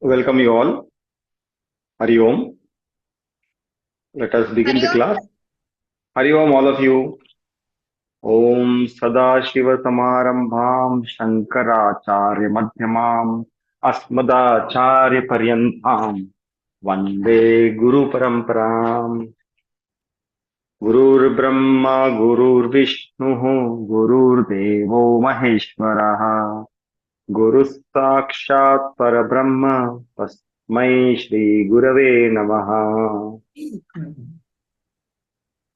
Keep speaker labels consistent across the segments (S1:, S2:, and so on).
S1: Welcome you all. Hari Om. Let us begin the
S2: Hariom.
S1: class. Hari Om, all of you. Om Sadashiva Samarambham Shankaracharya Madhyamam Asmadacharya Paryantam Vande Guru Paramparam. Gurur Brahma Gurur Vishnu Gurur Devo Maheshwaraha Guru Sakshat Parabrahma Tasmai Shri Gurave Namaha.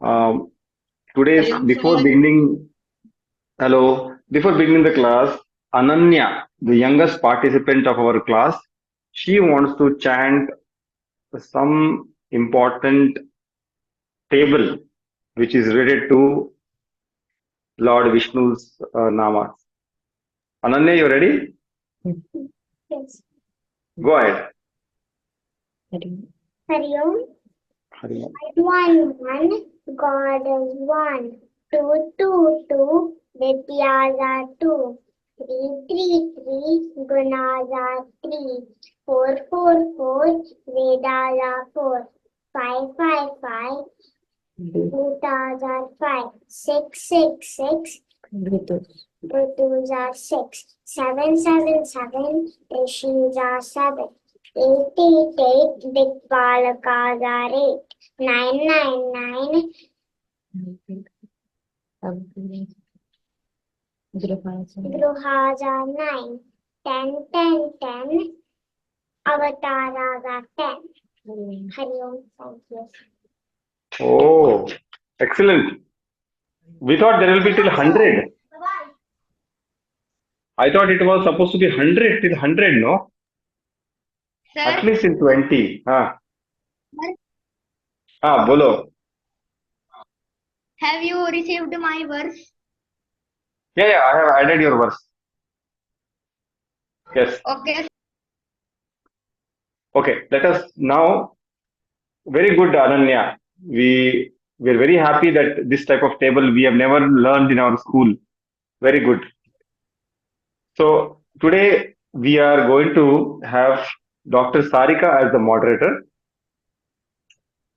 S1: Um, Today's
S2: Hariom,
S1: before
S2: sir.
S1: beginning, hello, before beginning the class, Ananya, the youngest participant of our class, she wants to chant some important table which is related to Lord Vishnu's namas. Ananya, you ready?
S2: Yes.
S1: Go ahead.
S2: Hariom.
S1: Hari Om.
S2: One, God is one. Two, Vidyas are two. Three, Gunas are three. Four, Vedas are four. Five, Bhutas are five. Six, Ritus are six. Seven, Rishis are seven. Eight, Dikpalakas are eight. Nine, Gruhas are nine. Ten, Avataras are 10. Hari Om. Thank you.
S1: Oh, excellent. We thought there will be till 100. I thought it was supposed to be 100 till 100, no? At
S2: Sir,
S1: least in 20. Bolo.
S2: have you received my verse?
S1: Yeah, I have added your verse. Yes.
S2: Okay.
S1: Okay, let us now. Very good, Ananya. We're very happy that this type of table we have never learned in our school. Very good. So today we are going to have Dr. Sarika as the moderator.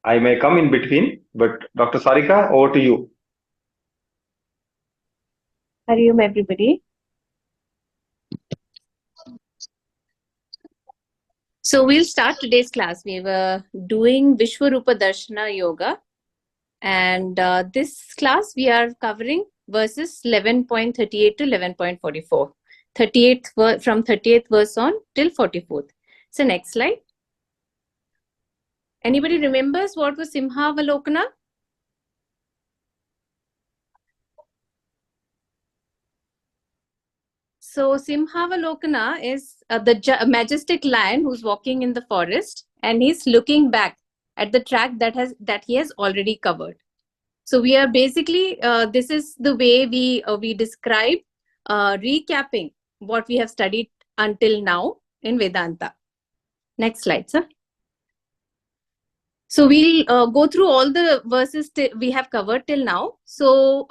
S1: I may come in between, but Dr. Sarika, over to you.
S3: Hari Om, everybody. So we'll start today's class. We were doing Vishwarupa Darshana Yoga, and this class we are covering verses 11.38 to 11.44. 38th from 38th verse on till 44th. So next slide. Anybody remembers what was Simhavalokana? So Simhavalokana is the majestic lion who's walking in the forest, and he's looking back at the track that he has already covered. So we are basically this is the way we describe recapping what we have studied until now in Vedanta. Next slide, sir. So we'll go through all the verses we have covered till now. So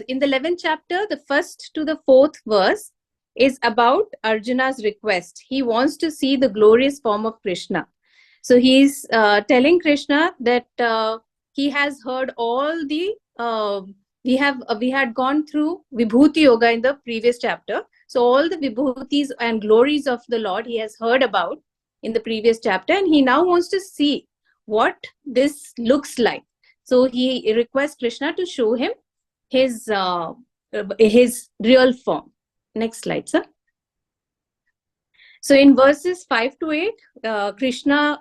S3: in the 11th chapter, the 1st to the 4th verse is about Arjuna's request. He wants to see the glorious form of Krishna. So he's telling Krishna that he has heard all the we had gone through Vibhuti Yoga in the previous chapter. So all the Vibhutis and glories of the Lord he has heard about in the previous chapter, and he now wants to see what this looks like. So he requests Krishna to show him his real form. Next slide, sir. So in verses 5 to 8, Krishna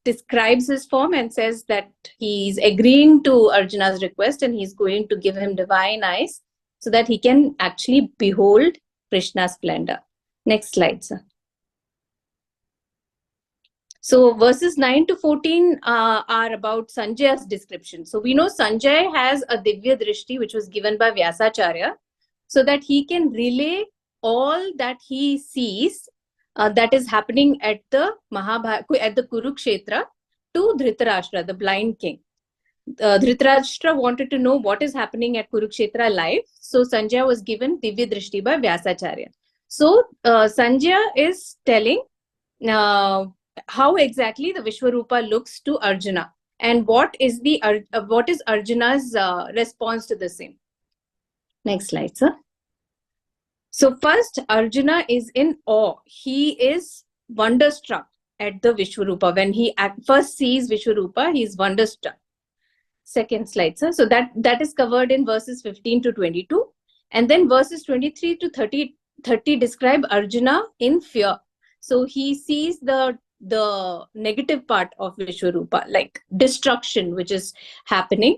S3: describes his form and says that he's agreeing to Arjuna's request and he's going to give him divine eyes so that he can actually behold Krishna's splendor. Next slide, sir. So verses 9 to 14 are about Sanjaya's description. So we know Sanjay has a Divya Drishti which was given by Vyasacharya so that he can relay all that he sees that is happening at the Kurukshetra to Dhritarashtra, the blind king. Dhritarashtra wanted to know what is happening at Kurukshetra live. So Sanjaya was given Divya Drishti by Vyasacharya. So Sanjaya is telling how exactly the Vishwarupa looks to Arjuna, and what is Arjuna's response to the same. Next slide, sir. So first, Arjuna is in awe. He is wonderstruck at the Vishwarupa. When he first sees Vishwarupa, he is wonderstruck. Second slide, sir. So that is covered in verses 15 to 22. And then verses 23 to 30 describe Arjuna in fear. So he sees the negative part of Vishwarupa, like destruction, which is happening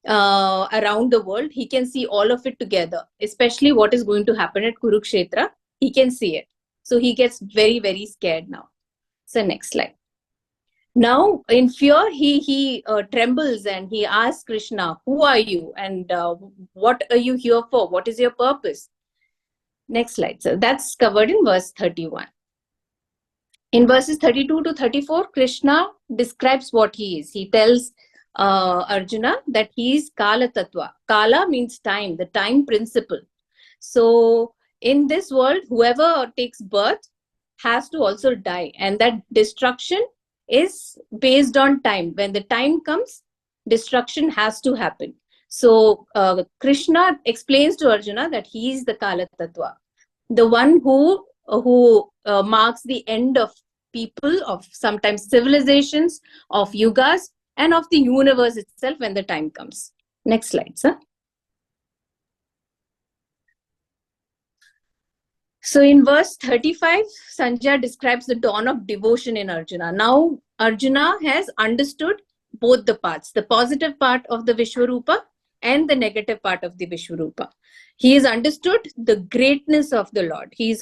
S3: around the world. He can see all of it together, especially what is going to happen at Kurukshetra. He can see it. So he gets very, very scared now. So next slide. Now, in fear, he trembles and he asks Krishna, who are you? And what are you here for? What is your purpose? Next slide. So that's covered in verse 31. In verses 32 to 34, Krishna describes what he is. He tells Arjuna that he is Kala Tattva. Kala means time, the time principle. So in this world, whoever takes birth has to also die. And that destruction is based on time. When the time comes, destruction has to happen. So Krishna explains to Arjuna that he is the Kala Tattva, the one who marks the end of people, of sometimes civilizations, of yugas, and of the universe itself when the time comes. Next slide, sir. So in verse 35, Sanjay describes the dawn of devotion in Arjuna. Now Arjuna has understood both the parts, the positive part of the Vishwarupa and the negative part of the Vishwarupa. He has understood the greatness of the Lord. He's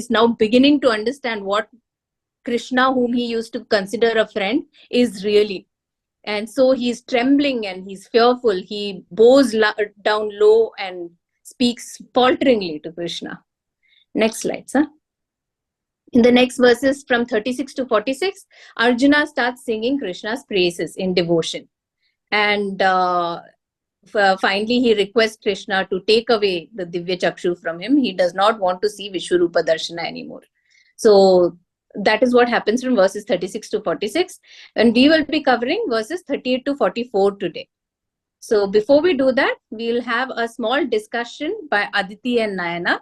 S3: now beginning to understand what Krishna, whom he used to consider a friend, is really. And so he's trembling and he's fearful. He bows down low and speaks falteringly to Krishna. Next slide, sir. In the next verses from 36 to 46, Arjuna starts singing Krishna's praises in devotion. And finally, he requests Krishna to take away the Divya Chakshu from him. He does not want to see Vishwarupa Darshana anymore. So that is what happens from verses 36 to 46. And we will be covering verses 38 to 44 today. So before we do that, we will have a small discussion by Aditi and Nayana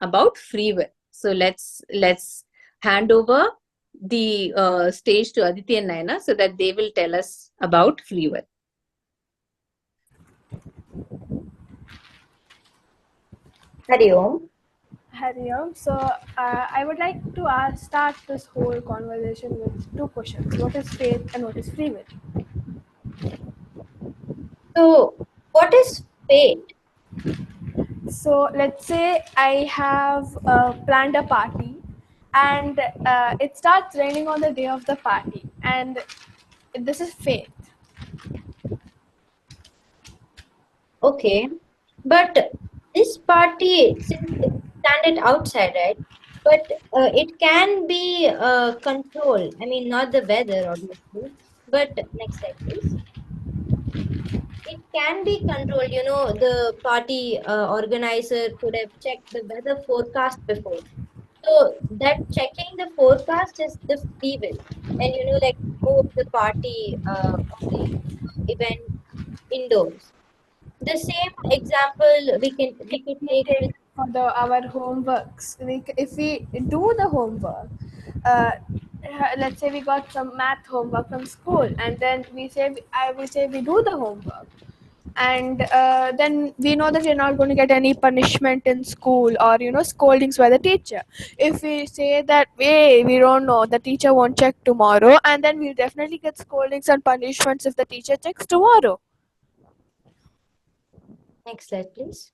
S3: about free will. So let's hand over the stage to Aditi and Nayana so that they will tell us about free will.
S4: Hari Om.
S5: Hari Om. So I would like to start this whole conversation with two questions. What is faith and what is free will?
S4: So what is fate?
S5: So let's say I have planned a party and it starts raining on the day of the party, and this is fate.
S4: Okay, but this party, since it's standard outside, right? But it can be controlled. I mean, not the weather, obviously. But next slide, please. It can be controlled. You know, the party organizer could have checked the weather forecast before. So that checking the forecast is the free will, and you know, like move the party or the event indoors. The same example we could take with
S5: For our homeworks, if we do the homework, let's say we got some math homework from school, and then I will say we do the homework, and then we know that we're not going to get any punishment in school or scoldings by the teacher. If we say that we don't know, the teacher won't check tomorrow, and then we'll definitely get scoldings and punishments if the teacher checks tomorrow.
S4: next slide, please.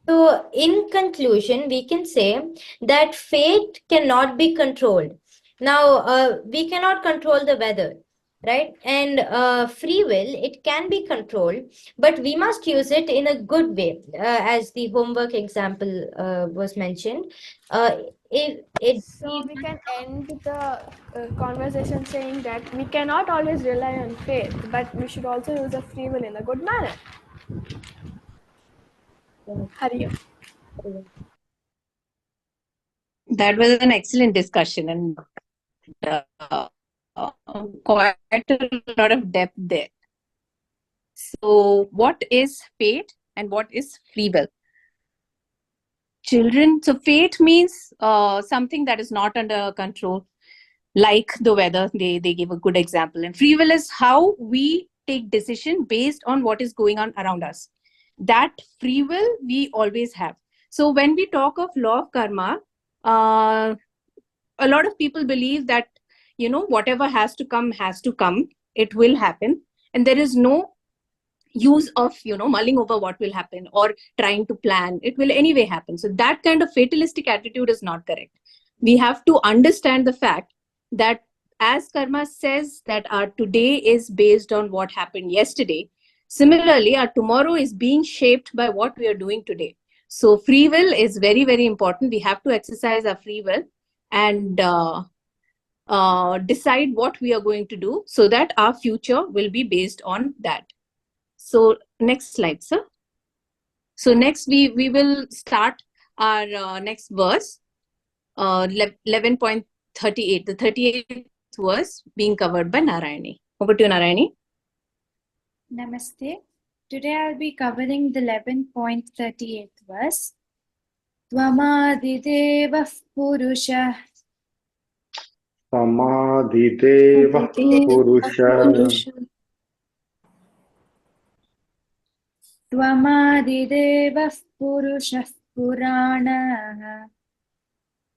S4: So, in conclusion, we can say that fate cannot be controlled. Now, we cannot control the weather, right? And free will, it can be controlled, but we must use it in a good way, as the homework example was mentioned.
S5: So we can end the conversation saying that we cannot always rely on faith, but we should also use the free will in a good manner. Hari Om.
S3: That was an excellent discussion and uh, quite a lot of depth there. So, what is fate and what is free will? Children, so fate means something that is not under control, like the weather. They give a good example. And free will is how we take decision based on what is going on around us. That free will we always have. So when we talk of law of karma, a lot of people believe that, you know, whatever has to come, it will happen. And there is no use of, you know, mulling over what will happen or trying to plan. It will anyway happen. So that kind of fatalistic attitude is not correct. We have to understand the fact that as karma says that our today is based on what happened yesterday, similarly our tomorrow is being shaped by what we are doing today. So free will is very, very important. We have to exercise our free will and decide what we are going to do so that our future will be based on that. So next slide, sir. So next we will start our next verse, 11.38, the 38th verse being covered by Narayani. Over to you, Narayani.
S6: Namaste. Today I'll be covering the 11.38th verse. Tvamadideva Purusha.
S1: Samadhideva Purusha.
S6: Tvamadideva Purusha Purana.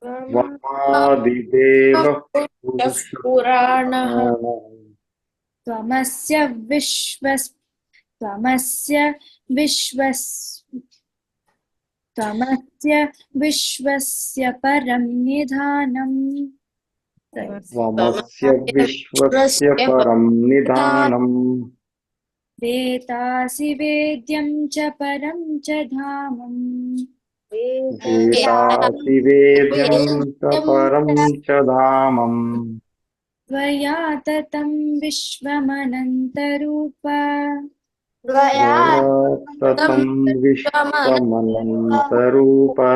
S1: Vamadideva Purusha.
S6: Tvamasya Vishwas. Tvamasya Vishwas. Tvamasya Vishwasya Param Nidhanam.
S1: Vamasya Vishwasya Param Nidhanam.
S6: Vetasi Vedyam Cha Param Cha Dhamam.
S1: Vetasi Vedyam Cha Param Cha Dhamam.
S6: Tvaya Tatam Vishwamanantarupa.
S1: Tatam Vishwamanantarupa.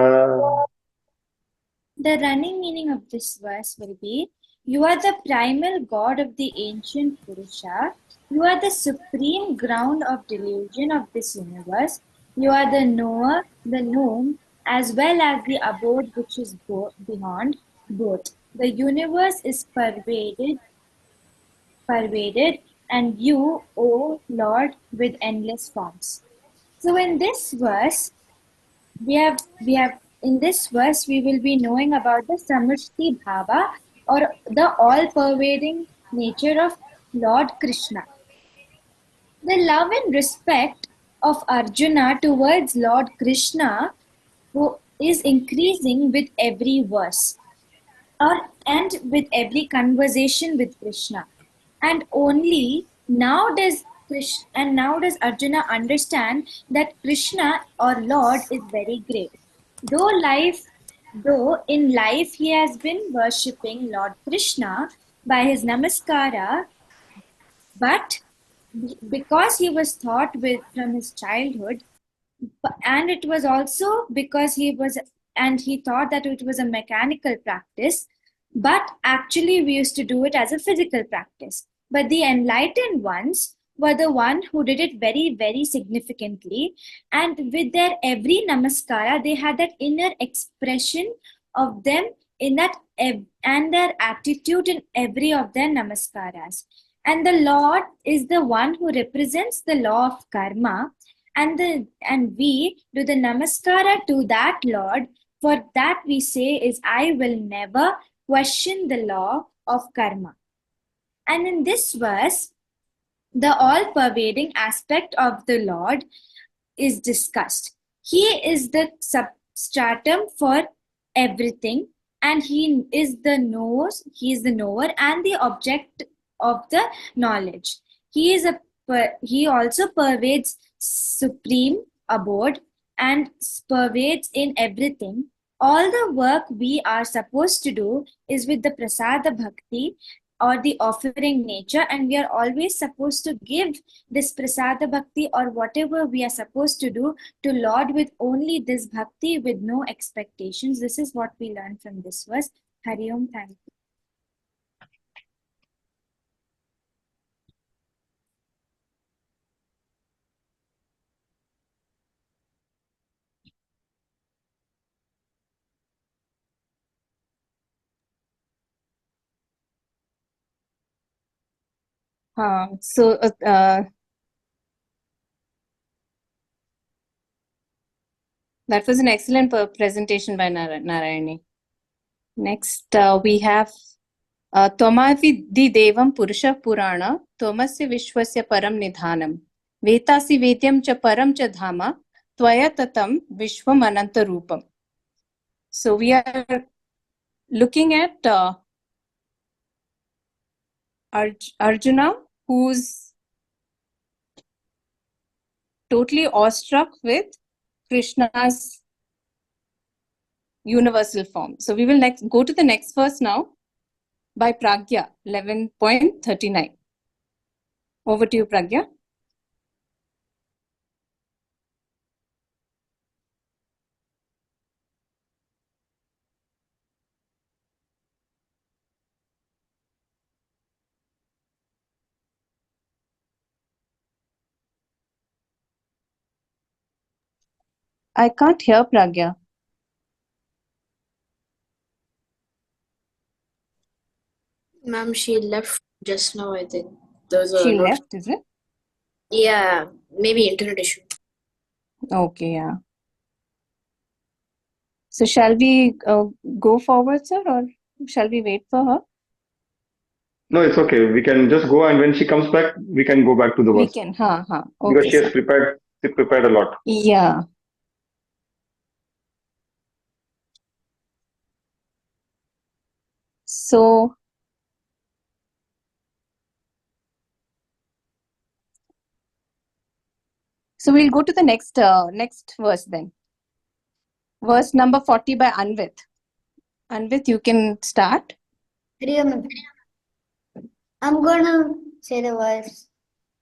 S6: The running meaning of this verse will be: you are the primal god of the ancient Purusha. You are the supreme ground of delusion of this universe. You are the knower, the known, as well as the abode which is beyond both. The universe is pervaded, and you, O Lord, with endless forms. So in this verse, we will be knowing about the Samrushti Bhava, or the all-pervading nature of Lord Krishna. The love and respect of Arjuna towards Lord Krishna is increasing with every verse and with every conversation with Krishna. And only now does Arjuna understand that Krishna or Lord is very great. Though in life he has been worshipping Lord Krishna by his namaskara, but because he was taught from his childhood, and it was also because he thought that it was a mechanical practice, but actually we used to do it as a physical practice. But the enlightened ones were the one who did it very, very significantly, and with their every namaskara, they had that inner expression of them in that and their attitude in every of their namaskaras. And the Lord is the one who represents the law of karma, and we do the namaskara to that Lord. For that we say is, I will never question the law of karma. And in this verse, the all-pervading aspect of the Lord is discussed. He is the substratum for everything, and he is the knower and the object of the knowledge. He also pervades supreme abode and pervades in everything. All the work we are supposed to do is with the prasada bhakti, or the offering nature, and we are always supposed to give this prasada bhakti or whatever we are supposed to do to Lord with only this bhakti with no expectations. This is what we learn from this verse. Hari Om, thank you.
S3: That was an excellent presentation by Narayani. Next, we have Tomavi Devam Purusha Purana, Tomasya Vishwasya Param Nidhanam, Vetasi Vedyam Cha Param Cha Dhama, Tvaya Tatam Vishwam Ananta Rupam. So we are looking at Arjuna, who's totally awestruck with Krishna's universal form. So we will go to the next verse now by Pragya, 11.39. Over to you, Pragya. I can't hear Pragya.
S7: Ma'am, she left just now, I think. There's a
S3: She
S7: note.
S3: left, is it?
S7: Yeah, maybe internet issue.
S3: Okay, yeah. So shall we go forward, sir, or shall we wait for her?
S1: No, it's okay. We can just go, and when she comes back, we can go back to the
S3: We
S1: verse
S3: can,
S1: because
S3: okay,
S1: she has
S3: sir.
S1: prepared a lot.
S3: Yeah. So we'll go to the next verse then. Verse number 40 by Anvit. Anvit, you can start.
S2: I'm gonna say the verse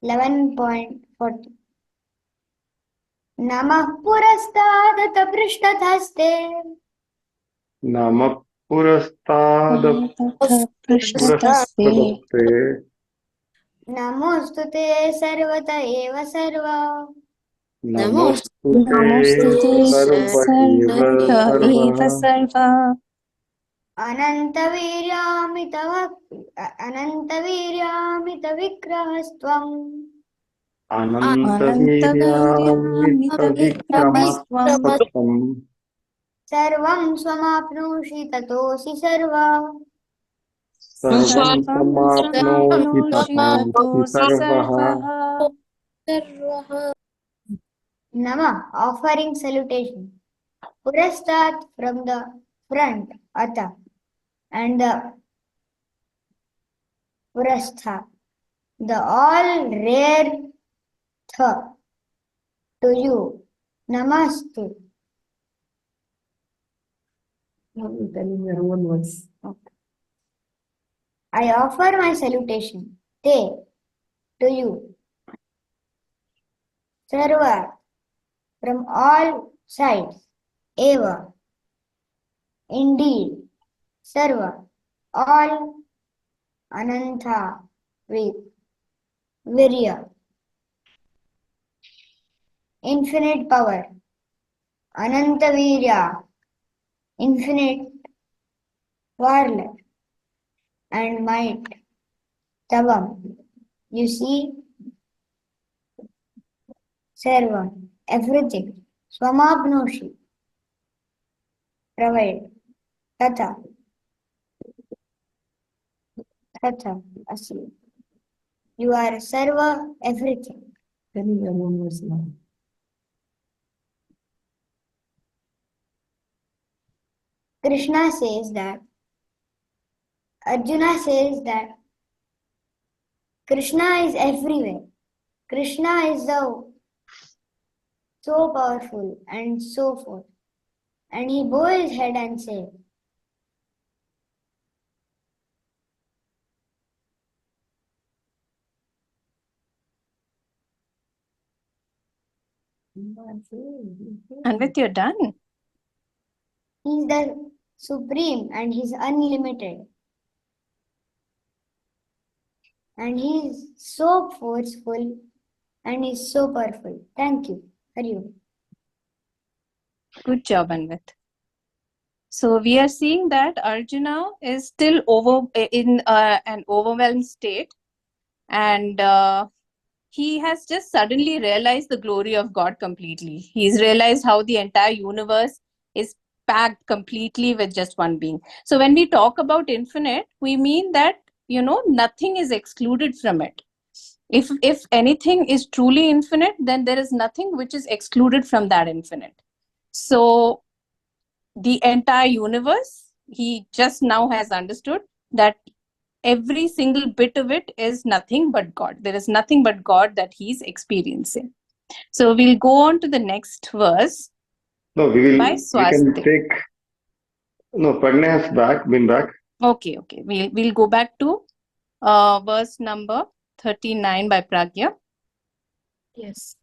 S2: 11.40. Namah purastadata prishtadhaste.
S1: Nama purastada
S3: Prishtaste.
S1: purastadaste.
S2: Namostute sarvata eva sarva.
S1: Namostute
S3: Namostute
S1: sarva eva
S3: sarvata eva
S1: sarva.
S3: sarva.
S2: Anantaviryamita vikrahastvam.
S1: Anantaviryamita
S3: Anantaviryamita
S1: vikramastam.
S2: Sarvam swamapnushi tatosi sarva.
S1: Sarvam
S3: Sarvam
S1: samapnoti
S3: samapnoshi
S1: tatosi
S3: tatosi
S1: sarvaha.
S3: sarvaha.
S2: Nama, offering salutation. Purastat from the front, Ata, and the Purastha, the all rare Tha, to you. Namaste.
S3: I'm telling your own voice. Okay.
S2: I offer my salutation. Te, to you. Sarva, from all sides. Eva, indeed. Sarva, all. Ananta, with Virya, infinite power. Ananta Virya, infinite valor and might. Tavam, you see, Sarvam, everything. Swamabnoshi, provide. Tata, Tata, Asi. You are Sarva, everything.
S3: Telling your own voice now.
S2: Krishna says that, Arjuna says that Krishna is everywhere. Krishna is so powerful and so forth. And he bowed his head and said,
S3: Anvit, you're done.
S2: He's the supreme and he's unlimited. And he's so forceful and he's so powerful. Thank you. Hariom.
S3: Good job, Anvit. So we are seeing that Arjuna is still in an overwhelmed state, and he has just suddenly realized the glory of God completely. He's realized how the entire universe is packed completely with just one being. So when we talk about infinite, we mean that, nothing is excluded from it. If anything is truly infinite, then there is nothing which is excluded from that infinite. So the entire universe, he just now has understood that every single bit of it is nothing but God. There is nothing but God that he's experiencing. So we'll go on to the next verse
S1: No,
S3: by
S1: we can
S3: Swastik.
S1: take. No, Pragna has been back.
S3: Okay. We'll go back to verse number 39 by Pragya.
S8: Yes.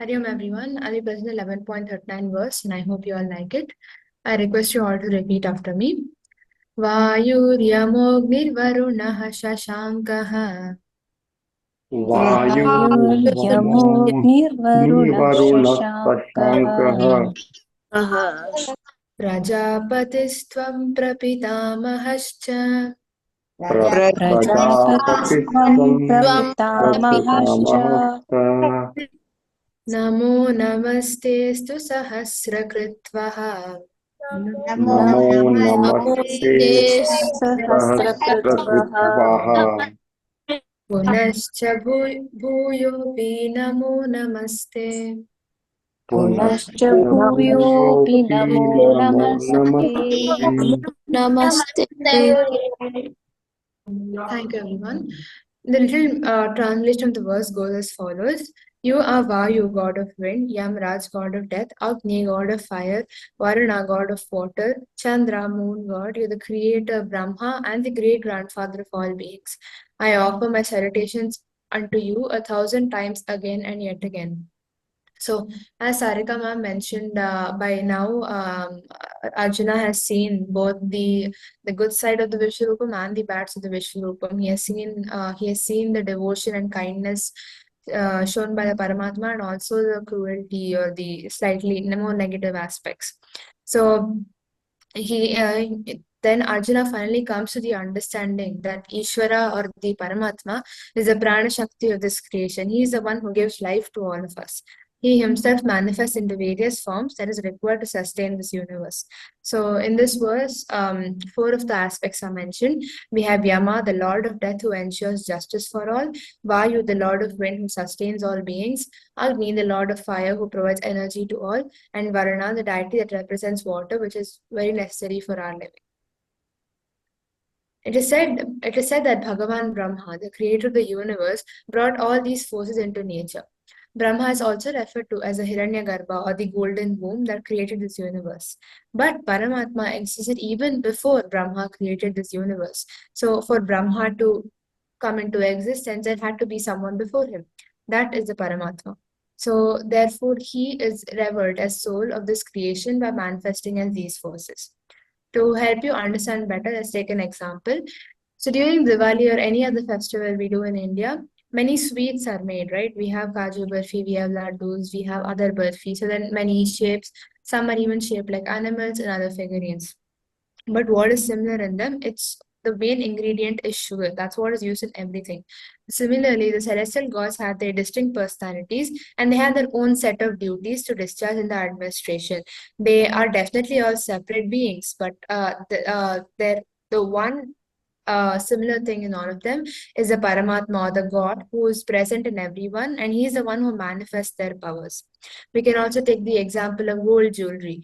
S8: Hariom everyone. I'll be present 11.39 verse and I hope you all like it. I request you all to repeat after me. वायुर्यमोऽग्निर्वरुणः शशाङ्कः
S3: Yamognivaruna
S1: वायुर्यमोऽग्निर्वरुणः
S8: प्रजापतिस्त्वं प्रपितामहश्च
S3: Prajapatiस्त्वं प्रपितामहश्च
S8: नमो नमस्तेऽस्तु सहस्रकृत्वः
S1: नमो नमस्ते सहस्रकृत्वः
S8: पुनश्च भूयोऽपि नमो नमस्ते
S3: पुनश्च भूयोऽपि नमो नमस्ते.
S7: Namaste.
S8: Thank you, everyone. The little translation of the verse goes as follows. You are Vayu, god of wind, Yam Raj, god of death, Agni, god of fire, Varuna, god of water, Chandra, moon god, you're the creator, Brahma, and the great grandfather of all beings. I offer my salutations unto you 1,000 times again and yet again. So, as Sarika ma'am mentioned, by now Arjuna has seen both the good side of the Vishwarupam and the bad side of the Vishwarupam. He has seen the devotion and kindness shown by the Paramatma and also the cruelty or the slightly more negative aspects. So then Arjuna finally comes to the understanding that Ishvara or the Paramatma is the prana shakti of this creation. He is the one who gives life to all of us. He himself manifests in the various forms that is required to sustain this universe. So in this verse, 4 of the aspects are mentioned. We have Yama, the Lord of Death, who ensures justice for all; Vayu, the Lord of Wind, who sustains all beings; Agni, the Lord of Fire, who provides energy to all; and Varuna, the deity that represents water, which is very necessary for our living. It is said that Bhagavan Brahma, the creator of the universe, brought all these forces into nature. Brahma is also referred to as the Hiranyagarbha or the golden womb that created this universe. But Paramatma existed even before Brahma created this universe. So for Brahma to come into existence, there had to be someone before him. That is the Paramatma. So therefore, he is revered as soul of this creation by manifesting as these forces. To help you understand better, let's take an example. So during Diwali or any other festival we do in India, many sweets are made, right? We have kaju barfi, we have laddus, we have other barfi. So then many shapes, some are even shaped like animals and other figurines. But what is similar in them? It's the main ingredient is sugar. That's what is used in everything. Similarly, the celestial gods have their distinct personalities and they have their own set of duties to discharge in the administration. They are definitely all separate beings, but the one similar thing in all of them is the Paramatma, the God, who is present in everyone, and he is the one who manifests their powers. We can also take the example of gold jewelry.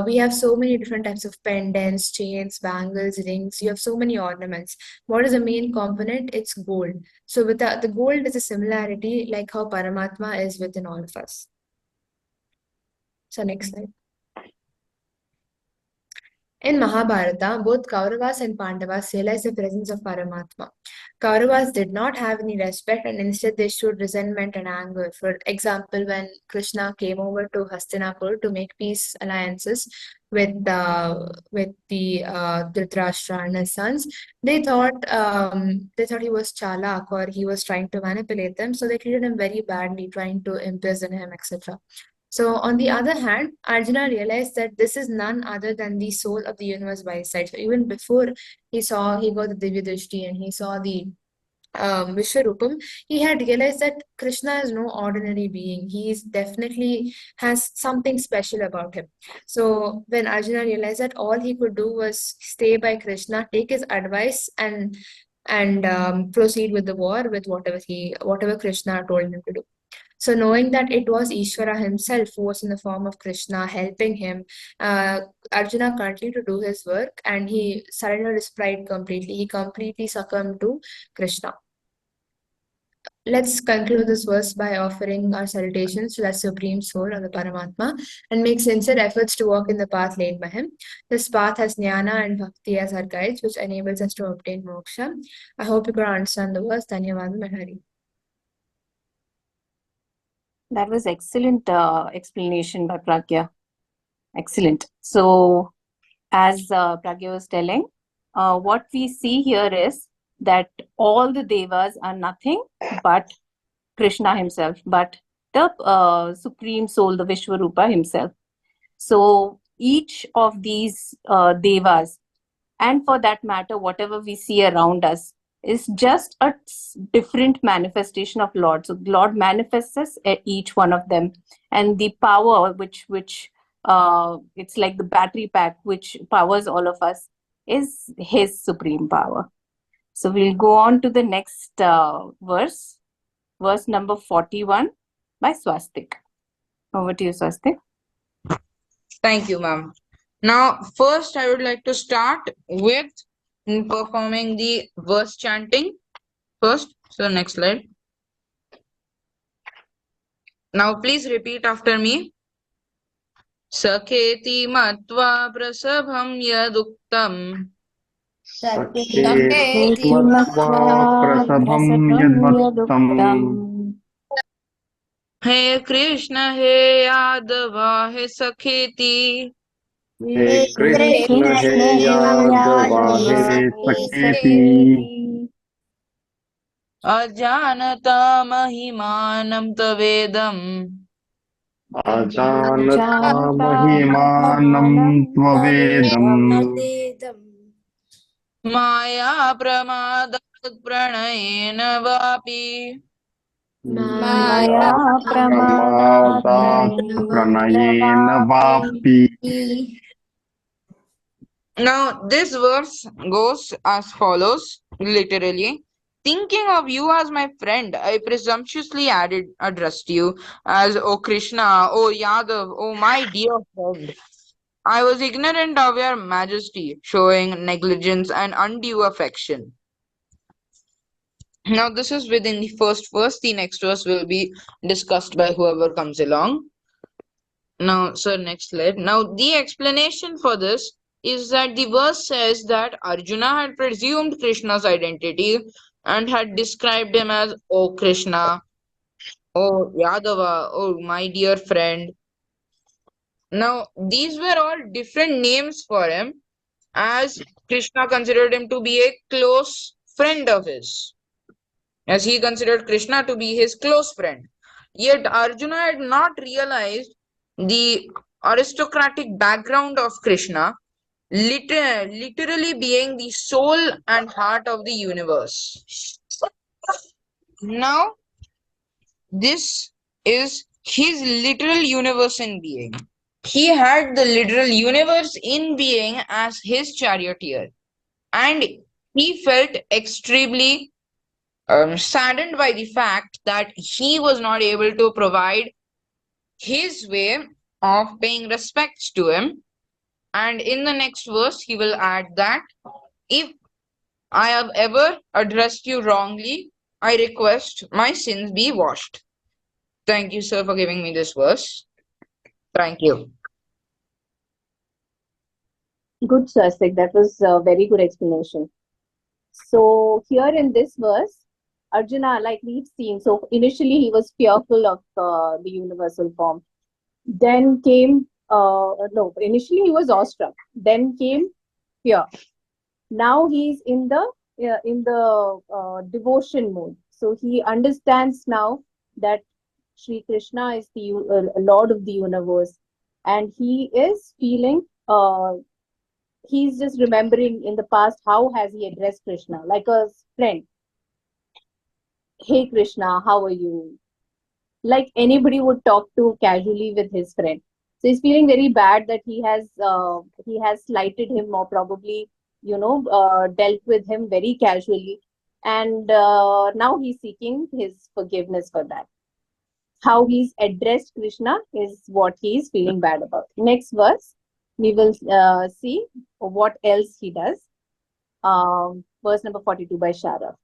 S8: We have so many different types of pendants, chains, bangles, rings. You have so many ornaments. What is the main component? It's gold. So with the gold is a similarity like how Paramatma is within all of us. So next slide. In Mahabharata, both Kauravas and Pandavas realized the presence of Paramatma. Kauravas did not have any respect, and instead they showed resentment and anger. For example, when Krishna came over to Hastinapur to make peace alliances with the Dhritarashtra and his sons, they thought he was chalak or he was trying to manipulate them, so they treated him very badly, trying to imprison him, etc. So, on the other hand, Arjuna realized that this is none other than the soul of the universe by his side. So, even before he got the Divya Drishti and he saw the Vishwarupam, he had realized that Krishna is no ordinary being. He is definitely has something special about him. So when Arjuna realized that, all he could do was stay by Krishna, take his advice, and proceed with the war with whatever Krishna told him to do. So knowing that it was Ishvara himself who was in the form of Krishna helping him, Arjuna continued to do his work and he surrendered his pride completely. He completely succumbed to Krishna. Let's conclude this verse by offering our salutations to that Supreme Soul or the Paramatma and make sincere efforts to walk in the path laid by him. This path has jnana and bhakti as our guides, which enables us to obtain moksha. I hope you could understand the verse. Dhanyavadam and Hari.
S3: That was excellent explanation by Pragya. Excellent. So, as Pragya was telling, what we see here is that all the devas are nothing but Krishna himself, but the Supreme Soul, the Vishwarupa himself. So, each of these devas, and for that matter, whatever we see around us, is just a different manifestation of Lord. So Lord manifests at each one of them, and the power which it's like the battery pack which powers all of us is His supreme power. So we'll go on to the next verse number 41 by Swastik. Over to you, Swastik.
S9: Thank you, ma'am. Now, first, I would like to start with performing the verse chanting first. So, next slide. Now, please repeat after me. Sakheti matva prasabham yaduktam.
S1: Sakheti matva prasabham yadvattam.
S9: He Krishna, he Yadava, he Sakheti.
S1: He Krishna, he Yadava, he Sakheti.
S9: Ajanata mahimanam tavedam.
S1: Ajanata mahimanam tvavedam.
S9: Maya pramadat pranayena vapi.
S1: Maya pramadat pranayena vapi.
S9: Now, this verse goes as follows, literally. Thinking of you as my friend, I presumptuously addressed you as O Krishna, O Yadav, O my dear friend. I was ignorant of your majesty, showing negligence and undue affection. Now, this is within the first verse. The next verse will be discussed by whoever comes along. Now, sir, next slide. Now, the explanation for this is that the verse says that Arjuna had presumed Krishna's identity and had described him as, O Krishna, O Yadava, O my dear friend. Now, these were all different names for him, as Krishna considered him to be a close friend of his, as he considered Krishna to be his close friend. Yet Arjuna had not realized the aristocratic background of Krishna, literally being the soul and heart of the universe. Now, this is his literal universe in being. He had the literal universe in being as his charioteer, and he felt extremely saddened by the fact that he was not able to provide his way of paying respects to him. And in the next verse, he will add that if I have ever addressed you wrongly, I request my sins be washed. Thank you, sir, for giving me this verse. Thank you.
S3: Good, Swastik. That was a very good explanation. So here in this verse, Arjuna, like we've seen, so initially he was fearful of the universal form. Then came, no, initially he was awestruck. Then came fear. Now he's in the devotion mode. So he understands now that Sri Krishna is the Lord of the universe, and he is feeling. He's just remembering in the past how has he addressed Krishna like a friend. Hey Krishna, how are you? Like anybody would talk to casually with his friend. So he's feeling very bad that he has slighted him or probably dealt with him very casually, and now he's seeking his forgiveness for that. How he's addressed Krishna is what he's feeling bad about. Next verse, we will see what else he does. Verse number 42 by Shara.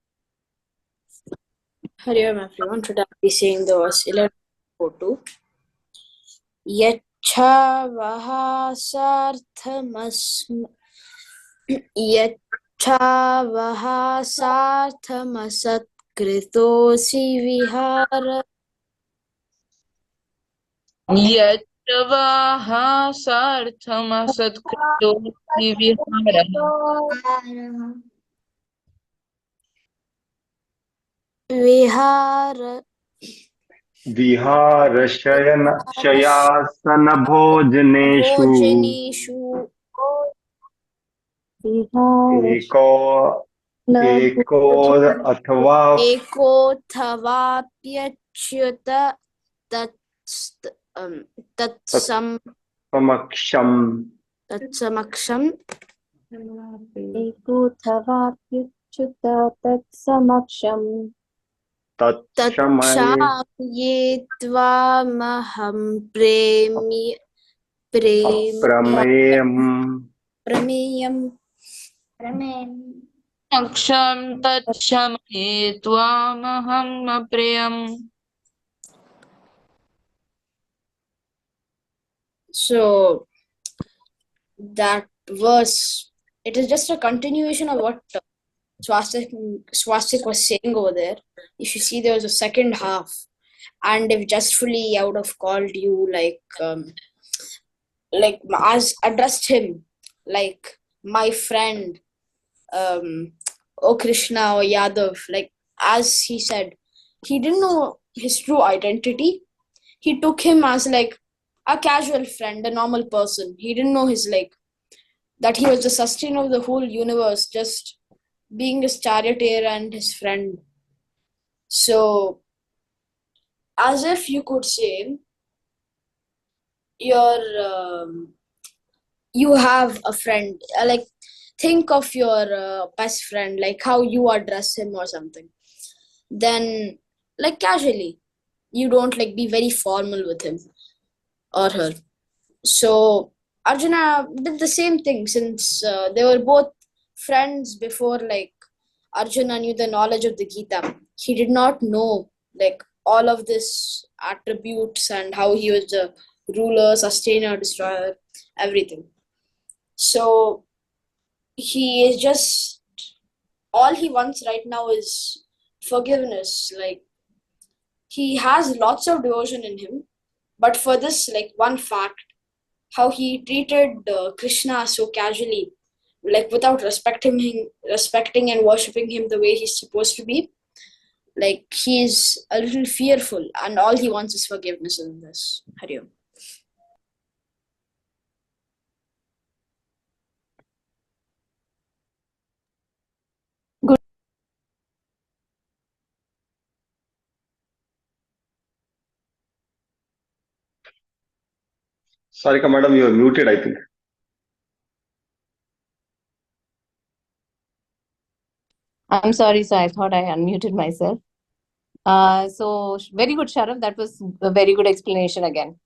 S7: Hari Om everyone. Today I'll be saying the verse 11:42. Yachavahasaर्थमसत्कृतोऽसि विहार
S9: यच्चवाहासार्थमसत्कृतोऽसि
S7: विहार
S1: शयासन भोजनेषु
S7: भोजनेषु
S1: एको अथवा
S7: एकोऽथवाप्यच्युत तत्समक्षम्
S3: एकोऽथवाप्युच्युत तत्समक्षम्
S7: तत्क्षाप्ये त्वामहं प्रमेयम्
S9: अक्षं तच्छमये त्वामहम् अप्रियम्.
S7: So that verse, it is just a continuation of what Swastik was saying over there. If you see, there was a second half, and if justfully I would have called you as addressed him like my friend, O Krishna or Yadav, like as he said, he didn't know his true identity. He took him as like a casual friend, a normal person. He didn't know his that he was the sustainer of the whole universe, just being his charioteer and his friend. So, as if you could say, you have a friend, think of your best friend, like how you address him or something. Then, casually, you don't be very formal with him or her. So, Arjuna did the same thing since they were both friends before Arjuna knew the knowledge of the Gita. He did not know all of this attributes and how he was the ruler, sustainer, destroyer, everything. So he is just, all he wants right now is forgiveness. He has lots of devotion in him, but for this one fact, how he treated Krishna so casually, without respecting and worshipping him the way he's supposed to be, he's a little fearful, and all he wants is forgiveness in this. Hari Om.
S3: Good.
S1: Sarika madam, you are muted, I think.
S3: I'm sorry, sir. I thought I unmuted myself. So very good, Sharaf. That was a very good explanation again.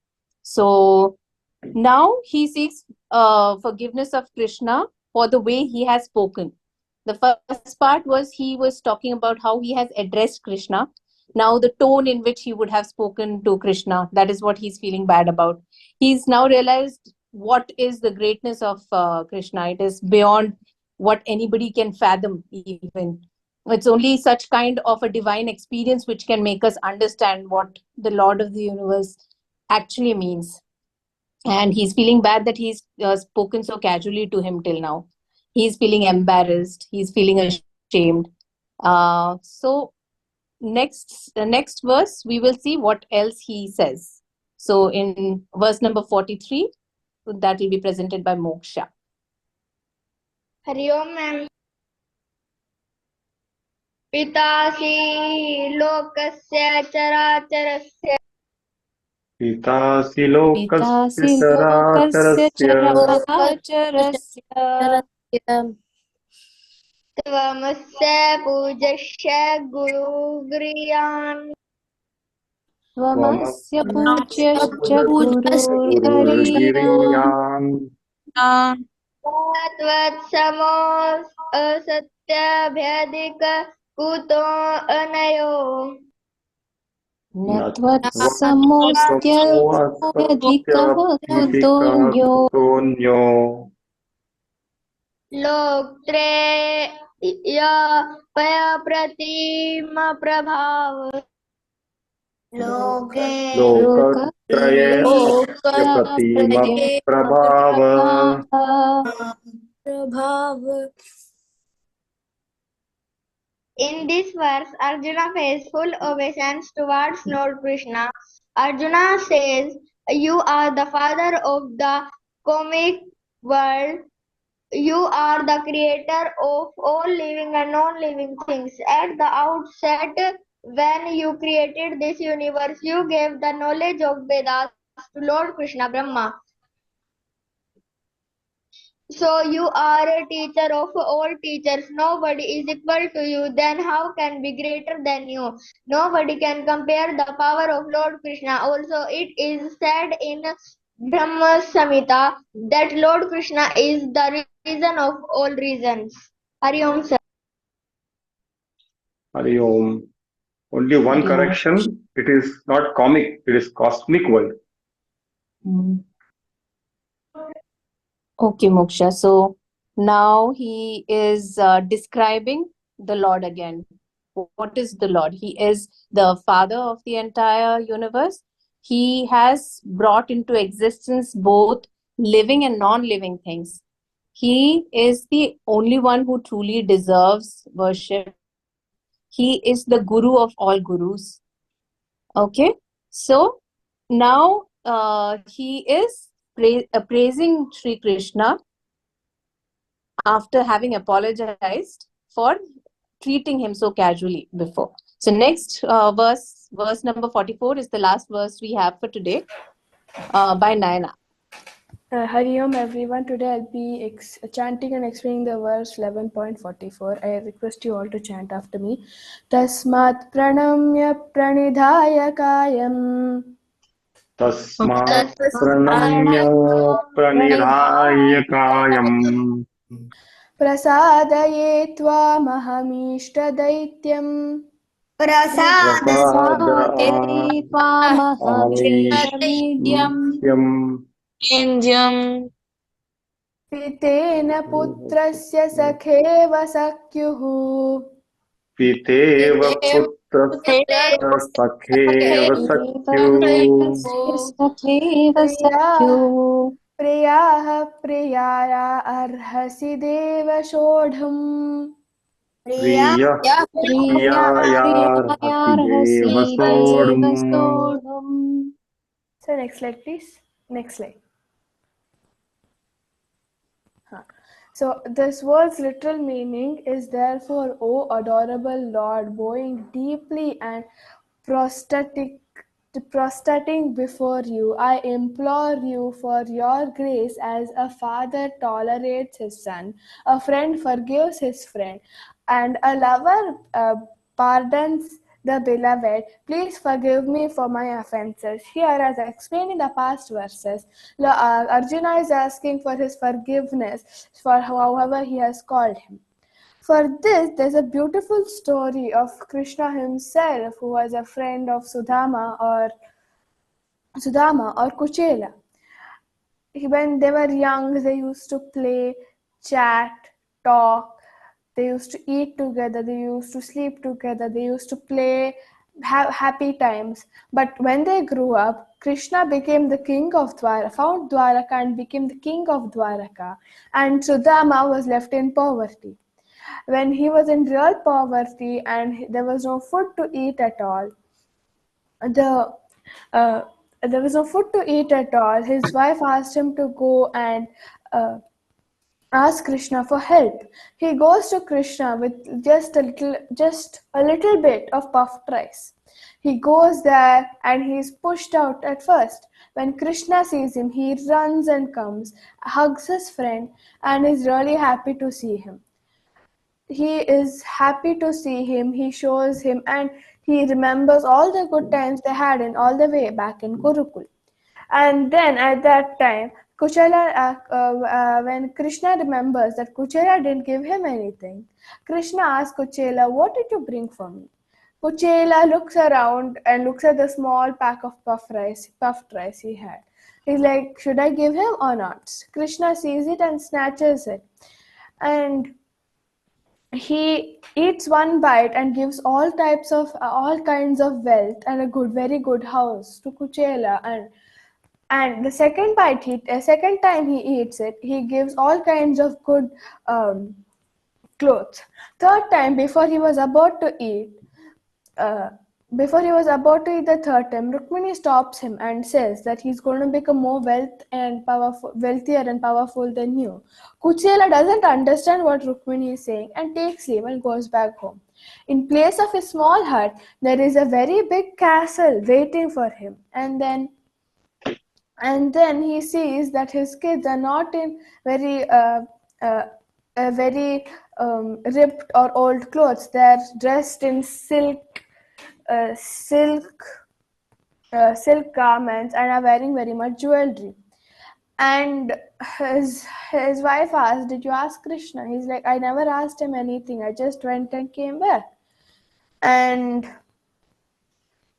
S3: So now he seeks forgiveness of Krishna for the way he has spoken. The first part was he was talking about how he has addressed Krishna. Now the tone in which he would have spoken to Krishna, that is what he's feeling bad about. He's now realized what is the greatness of Krishna. It is beyond what anybody can fathom even. It's only such kind of a divine experience which can make us understand what the Lord of the universe actually means. And he's feeling bad that he's spoken so casually to him till now. He's feeling embarrassed. He's feeling ashamed. So the next verse, we will see what else he says. So in verse number 43, that will be presented by Moksha.
S10: Hari Om मैम पितासि लोकस्य चराचरस्य
S1: पितासि लोकस्य
S3: पितासि लोकस्य
S1: चराचरस्य
S3: चराचरस्य
S10: त्वमस्य पूज्यस्य गुरुर्गरीयान्
S3: त्वमस्य पूज्यश्च गुरुर्गरीयान्
S1: गुरुर्गिरीयान्
S10: त्वत्समो असत्यभ्यधिक कुतो अनयो
S3: न त्वत्समोऽस्त्यधिकः कुतोऽन्यो
S1: कुतोऽन्यो
S10: लोकत्रय प्रतिम प्रभाव
S1: लोकत्रय प्रतिमप्रभाव
S10: In this verse, Arjuna pays full obeisance towards Lord Krishna. Arjuna says, "You are the father of the cosmic world. You are the creator of all living and non-living things. At the outset, when you created this universe, you gave the knowledge of Vedas to Lord Krishna Brahma. So you are a teacher of all teachers. Nobody is equal to you. Then how can be greater than you? Nobody can compare the power of Lord Krishna. Also, it is said in Brahma Samhita that Lord Krishna is the reason of all reasons." Hari Om Sir.
S1: Hari Om. Only one
S3: Hari Om.
S1: correction, it is not comic, it is cosmic world.
S3: Okay, Moksha. So now he is describing the Lord again. What is the Lord? He is the father of the entire universe. He has brought into existence both living and non-living things. He is the only one who truly deserves worship. He is the guru of all gurus. Okay, so now he is praising Sri Krishna after having apologized for treating him so casually before. So next verse number 44 is the last verse we have for today by Nayana.
S5: Hari Om everyone. Today I'll be chanting and explaining the verse 11.44. I request you all to chant after me. Tasmat pranamya pranidhaya kayam
S1: तस्मात् प्रणम्य प्रणिधाय कायम्
S5: प्रसादये त्वामहमीष्टदैत्यम्
S3: प्रसादये त्वामहमीशमीड्यम्
S9: Indiam
S5: पितेन पुत्रस्य सखेव सख्युः
S1: पितेव पुत्रस्य सखेव सख्युः
S5: प्रियाः प्रियाया अर्हसि देव सोढुम्
S1: प्रियः प्रियायार्हसि देव सोढुम्.
S5: So next slide please. Next slide. So this word's literal meaning is therefore, O adorable Lord, bowing deeply and prostrating before you, I implore you for your grace as a father tolerates his son, a friend forgives his friend, and a lover pardons the beloved. Please forgive me for my offenses. Here, as I explained in the past verses, Arjuna is asking for his forgiveness for however he has called him. For this, there's a beautiful story of Krishna himself, who was a friend of Sudama or Kuchela. When they were young, they used to play, chat, talk, they used to eat together, they used to sleep together, they used to play, have happy times. But when they grew up, Krishna became the king of Dwaraka, found Dwaraka and became the king of Dwaraka, and Sudama was left in poverty. When he was in real poverty and there was no food to eat at all, the uh, there was no food to eat at all. His wife asked him to go and uh, ask Krishna for help. He goes to Krishna with just a little bit of puffed rice. He goes there and he's pushed out at first. When Krishna sees him, he runs and comes, hugs his friend, and is really happy to see him. He is happy to see him, he shows him, and he remembers all the good times they had in all the way back in Gurukul. And then at that time, when Krishna remembers that Kuchela didn't give him anything, Krishna asks Kuchela, "What did you bring for me?" Kuchela looks around and looks at the small pack of puffed rice he had. He's like, "Should I give him or not?" Krishna sees it and snatches it. And he eats one bite and gives all kinds of wealth and a very good house to Kuchela. And the second time he eats it, he gives all kinds of good clothes. Third time, before he was about to eat the third time, Rukmini stops him and says that he's going to become more wealthier and powerful than you. Kuchela doesn't understand what Rukmini is saying and takes leave and goes back home. In place of his small hut, there is a very big castle waiting for him. And then he sees that his kids are not in very ripped or old clothes. They're dressed in silk garments and are wearing very much jewelry. And his wife asked, "Did you ask Krishna?" He's like, "I never asked him anything. I just went and came back." And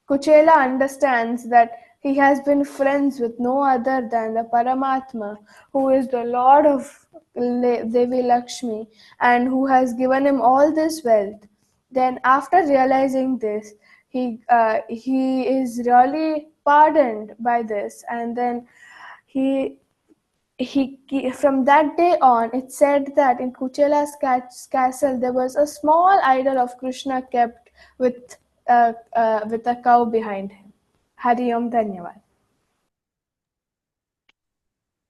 S5: Kuchela understands that he has been friends with no other than the Paramatma, who is the Lord of Devi Lakshmi and who has given him all this wealth. Then, after realizing this, he is really pardoned by this, and then he from that day on, it's said that in Kuchela's castle there was a small idol of Krishna kept with a cow behind him. Hari Om Dhanyavad.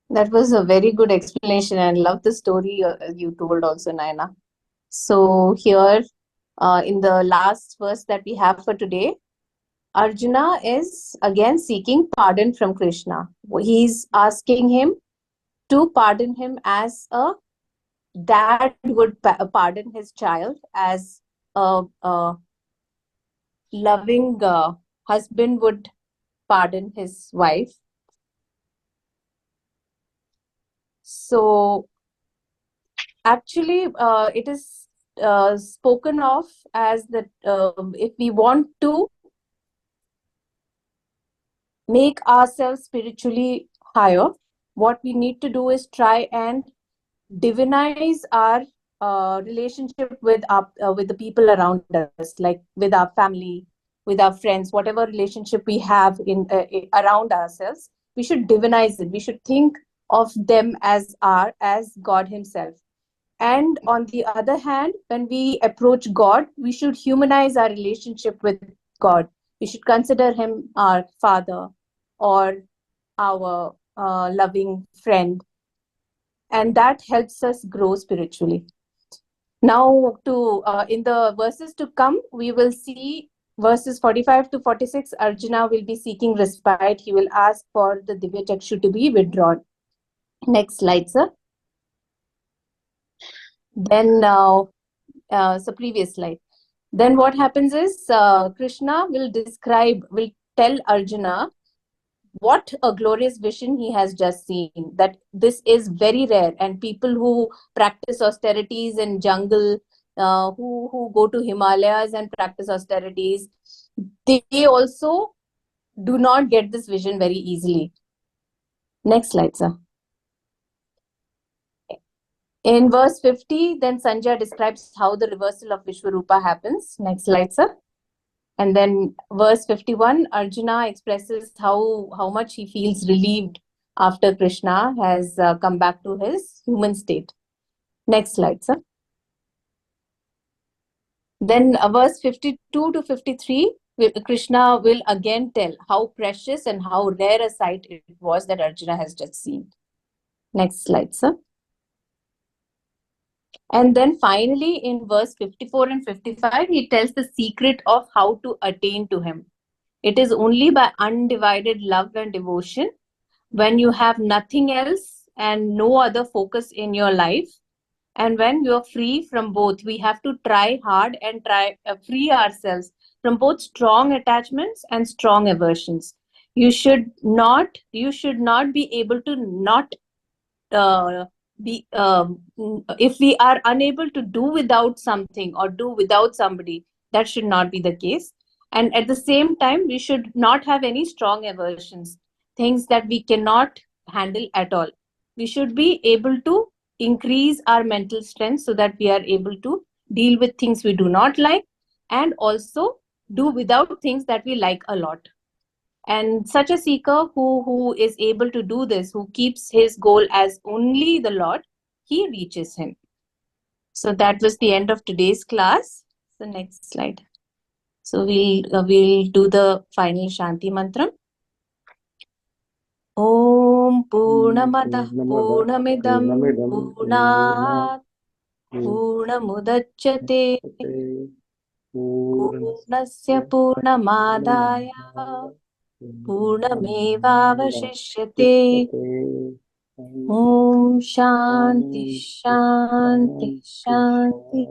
S3: That was a very good explanation, and love the story you told also, Naina. So here, in the last verse that we have for today, Arjuna is again seeking pardon from Krishna. He's asking him to pardon him as a dad would pardon his child, as a loving husband would pardon his wife. So actually, it is spoken of as that if we want to make ourselves spiritually higher, what we need to do is try and divinize our relationship with the people around us, like with our family, with our friends, whatever relationship we have in around ourselves. We should divinize it. We should think of them as God Himself. And on the other hand, when we approach God, we should humanize our relationship with God. We should consider Him our Father or our loving friend, and that helps us grow spiritually. Now, in the verses to come, we will see verses 45 to 46. Arjuna will be seeking respite. He will ask for the Divya Chakshu to be withdrawn. Next slide, sir. Then, so previous slide. Then what happens is Krishna will tell Arjuna what a glorious vision he has just seen, that this is very rare, and people who practice austerities in jungle, who go to Himalayas and practice austerities, they also do not get this vision very easily. Next slide, sir. In verse 50, then Sanjay describes how the reversal of Vishwarupa happens. Next slide, sir. And then verse 51, Arjuna expresses how much he feels relieved after Krishna has come back to his human state. Next slide, sir. Then verse 52 to 53, Krishna will again tell how precious and how rare a sight it was that Arjuna has just seen. Next slide, sir. And then finally, in verse 54 and 55, he tells the secret of how to attain to him. It is only by undivided love and devotion, when you have nothing else and no other focus in your life, and when you are free from both. We have to try hard and free ourselves from both strong attachments and strong aversions. You should not be able to not be if we are unable to do without something or do without somebody, that should not be the case. And at the same time, we should not have any strong aversions, things that we cannot handle at all. We should be able to increase our mental strength so that we are able to deal with things we do not like, and also do without things that we like a lot. And such a seeker who is able to do this, who keeps his goal as only the Lord, he reaches him. So that was the end of today's class. So next slide. So we'll do the final Shanti mantra. Om Purnamadah Purnamidam Purnat Purnamudachyate Purnasya Purnamadaya Purnamevavashishyate. Om Shanti Shanti Shanti.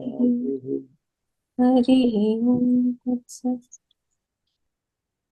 S3: Hari Om Tat Sat.